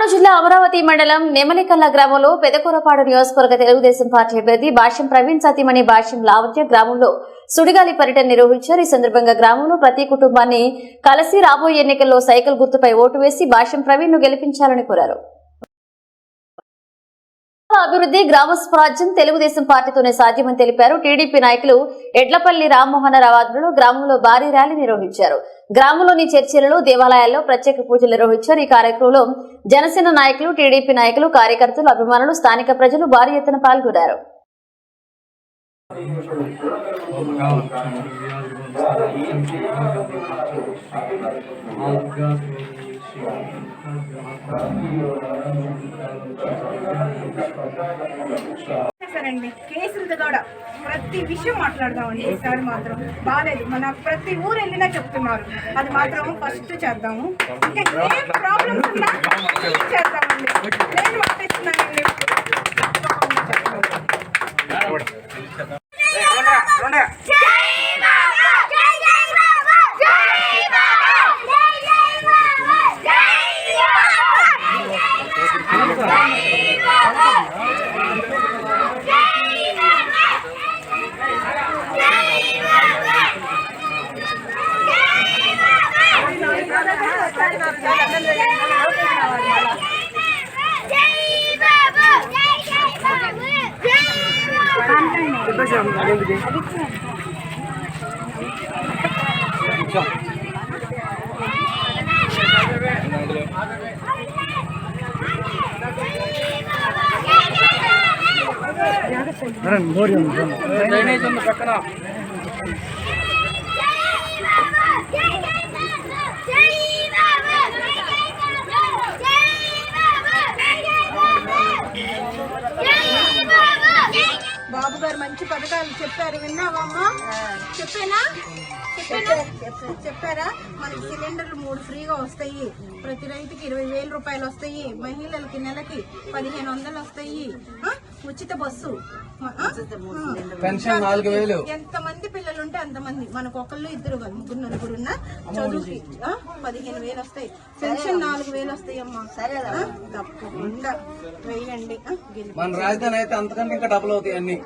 పల్నాడు జిల్లా అమరావతి మండలం నెమలికల్ల గ్రామంలో పెదకూరపాడు నియోజకవర్గ తెలుగుదేశం పార్టీ అభ్యర్థి భాష్యం ప్రవీణ్ సతీమణి భాష్యం లావణ్య గ్రామంలో సుడిగాలి పర్యటన నిర్వహించారు. ఈ సందర్భంగా గ్రామంలో ప్రతి కుటుంబాన్ని కలిసి రాబోయే ఎన్నికల్లో సైకిల్ గుర్తుపై ఓటు వేసి భాష్యం ప్రవీణ్ ను గెలిపించాలని కోరారు. అభివృద్ధి గ్రామ స్వరాజ్యం తెలుగుదేశం పార్టీతోనే సాధ్యమని తెలిపారు. టీడీపీ నాయకులు ఎడ్లపల్లి రామ్మోహన్ రావు ఆధ్వర్యంలో గ్రామంలో భారీ ర్యాలీ నిర్వహించారు. గ్రామంలోని చర్చిలలో దేవాలయాల్లో ప్రత్యేక పూజలు నిర్వహించారు. ఈ కార్యక్రమంలో జనసేన నాయకులు, టీడీపీ నాయకులు, కార్యకర్తలు, అభిమానులు, స్థానిక ప్రజలు భారీ ఎత్తున పాల్గొన్నారు. కేసులతో కూడా ప్రతి విషయం మాట్లాడదామండి. ఈసారి మాత్రం బాగాలేదు. మన ప్రతి ఊరు వెళ్ళినా చెప్తున్నారు. అది మాత్రం ఫస్ట్ చేద్దాము. ఇంకా ఏ ప్రాబ్లమ్స్ ఉన్నా చేద్దామండి. నేను మాట్లాడుతున్నానండి. పక్కన బాబు గారు మంచి పథకాలు చెప్పారు. విన్నావమ్మా? చెప్పారా? మనకి సిలిండర్లు 3 ఫ్రీగా వస్తాయి. ప్రతి రైతుకి 20,000 రూపాయలు వస్తాయి. మహిళలకి నెలకి 1,500 వస్తాయి. ఉచిత బస్సు, పెన్షన్ 4,000. ఎంతమంది పిల్లలు ఉంటే అంతమంది. మనకు ఒకళ్ళు, ఇద్దరు, ముగ్గురు, నలుగురు ఉన్న చదువుకి 15,000 వస్తాయి. పెన్షన్ 4,000 వస్తాయి అమ్మా. తప్పకుండా వేయండి. మన రాజధాని అయితే అంతకంటే ఇంకా డబుల్ అవుతాయి అన్ని.